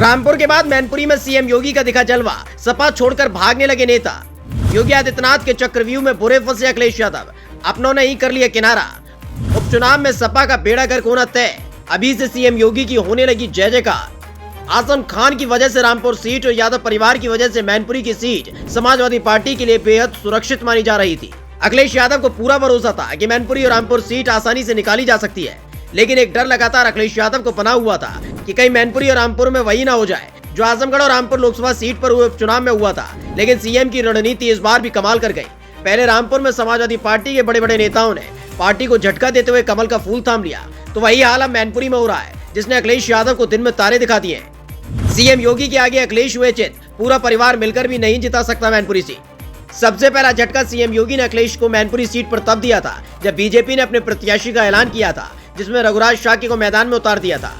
रामपुर के बाद मैनपुरी में सीएम योगी का दिखा जलवा, सपा छोड़कर भागने लगे नेता। योगी आदित्यनाथ के चक्रव्यूह में बुरे फंसे अखिलेश यादव, अपनों ने ही कर लिया किनारा। उपचुनाव में सपा का बेड़ा गर्क होना तय, अभी से सीएम योगी की होने लगी जय जयकार। आजम खान की वजह से रामपुर सीट और यादव परिवार की वजह से मैनपुरी की सीट समाजवादी पार्टी के लिए बेहद सुरक्षित मानी जा रही थी। अखिलेश यादव को पूरा भरोसा था कि मैनपुरी और रामपुर सीट आसानी से निकाली जा सकती है, लेकिन एक डर लगातार अखिलेश यादव को बना हुआ था कि कहीं मैनपुरी और रामपुर में वही ना हो जाए जो आजमगढ़ और रामपुर लोकसभा सीट पर हुए उपचुनाव में हुआ था। लेकिन सीएम की रणनीति इस बार भी कमाल कर गई। पहले रामपुर में समाजवादी पार्टी के बड़े बड़े नेताओं ने पार्टी को झटका देते हुए कमल का फूल थाम लिया, तो वही हाल अब मैनपुरी में हो रहा है, जिसने अखिलेश यादव को दिन में तारे दिखा दिए। सीएम योगी के आगे अखिलेश हुए चित, पूरा परिवार मिलकर भी नहीं जिता सकता मैनपुरी सीट। सबसे पहला झटका सीएम योगी ने अखिलेश को मैनपुरी सीट पर तब दिया था जब बीजेपी ने अपने प्रत्याशी का ऐलान किया था, जिसमें रघुराज शाक्य को मैदान में उतार दिया था,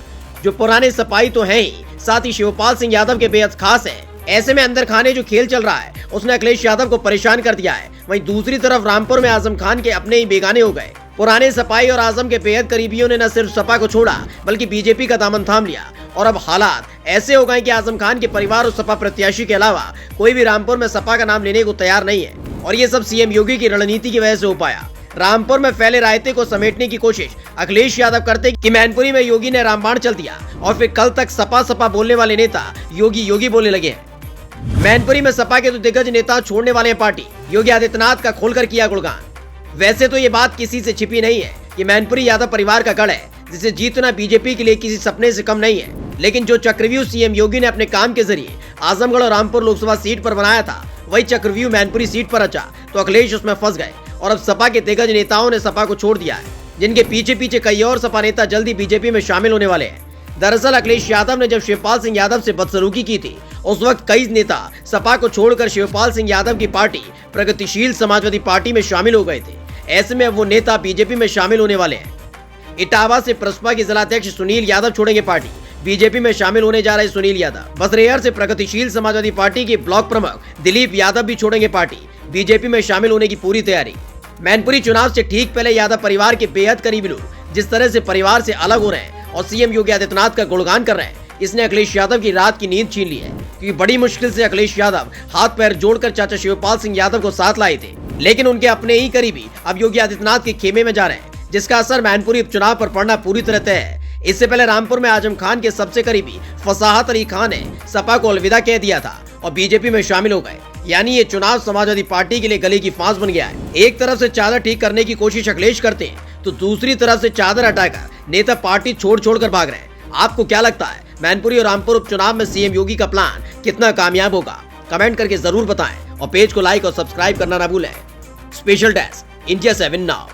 जो पुराने सपाई तो हैं ही, साथ ही शिवपाल सिंह यादव के बेहद खास है। ऐसे में अंदर खाने जो खेल चल रहा है उसने अखिलेश यादव को परेशान कर दिया है। वहीं दूसरी तरफ रामपुर में आजम खान के अपने ही बेगाने हो गए। पुराने सपाई और आजम के बेहद करीबियों ने न सिर्फ सपा को छोड़ा बल्कि बीजेपी का दामन थाम लिया, और अब हालात ऐसे हो गए कि आजम खान के परिवार और सपा प्रत्याशी के अलावा कोई भी रामपुर में सपा का नाम लेने को तैयार नहीं है। और ये सब सीएम योगी की रणनीति की वजह से हो पाया। रामपुर में फैले रायते को समेटने की कोशिश अखिलेश यादव करते कि मैनपुरी में योगी ने रामबाण चल दिया, और फिर कल तक सपा सपा बोलने वाले नेता योगी योगी बोलने लगे हैं। मैनपुरी में सपा के तो दिग्गज नेता छोड़ने वाले हैं पार्टी, योगी आदित्यनाथ का खोलकर किया गुणगान। वैसे तो ये बात किसी से छिपी नहीं है कि मैनपुरी यादव परिवार का गढ़ है, जिसे जीतना बीजेपी के लिए किसी सपने से कम नहीं है। लेकिन जो चक्रव्यूह सीएम योगी ने अपने काम के जरिए आजमगढ़ और रामपुर लोकसभा सीट पर बनाया था, वही चक्रव्यूह मैनपुरी सीट पर रचा तो अखिलेश उसमें फंस गए, और अब सपा के दिग्गज नेताओं ने सपा को छोड़ दिया है, जिनके पीछे पीछे कई और सपा नेता जल्दी बीजेपी में शामिल होने वाले हैं। दरअसल अखिलेश यादव ने जब शिवपाल सिंह यादव से बदसलूकी की थी, उस वक्त कई नेता सपा को छोड़कर शिवपाल सिंह यादव की पार्टी प्रगतिशील समाजवादी पार्टी में शामिल हो गए थे। ऐसे में अब वो नेता बीजेपी में शामिल होने वाले हैं। इटावा से प्रसपा के जिलाध्यक्ष सुनील यादव छोड़ेंगे पार्टी, बीजेपी में शामिल होने जा रहे सुनील यादव। बसरेहर से प्रगतिशील समाजवादी पार्टी के ब्लॉक प्रमुख दिलीप यादव भी छोड़ेंगे पार्टी, बीजेपी में शामिल होने की पूरी तैयारी। मैनपुरी चुनाव से ठीक पहले यादव परिवार के बेहद करीबी लोग जिस तरह से परिवार से अलग हो रहे हैं और सीएम योगी आदित्यनाथ का गुणगान कर रहे हैं, इसने अखिलेश यादव की रात की नींद छीन ली है। क्योंकि बड़ी मुश्किल से अखिलेश यादव हाथ पैर जोड़कर चाचा शिवपाल सिंह यादव को साथ लाए थे, लेकिन उनके अपने ही करीबी अब योगी आदित्यनाथ के खेमे में जा रहे हैं, जिसका असर मैनपुरी उपचुनाव पर पड़ना पूरी तरह तय है। इससे पहले रामपुर में आजम खान के सबसे करीबी फसाहत अली खान ने सपा को अलविदा कह दिया था और बीजेपी में शामिल हो गए। यानी ये चुनाव समाजवादी पार्टी के लिए गले की फांस बन गया है। एक तरफ से चादर ठीक करने की कोशिश अखिलेश करते हैं, तो दूसरी तरफ से चादर हटाकर नेता पार्टी छोड़ कर भाग रहे हैं। आपको क्या लगता है, मैनपुरी और रामपुर उपचुनाव में सीएम योगी का प्लान कितना कामयाब होगा? कमेंट करके जरूर बताएं और पेज को लाइक और सब्सक्राइब करना ना भूलें। Special desk, India 7 now.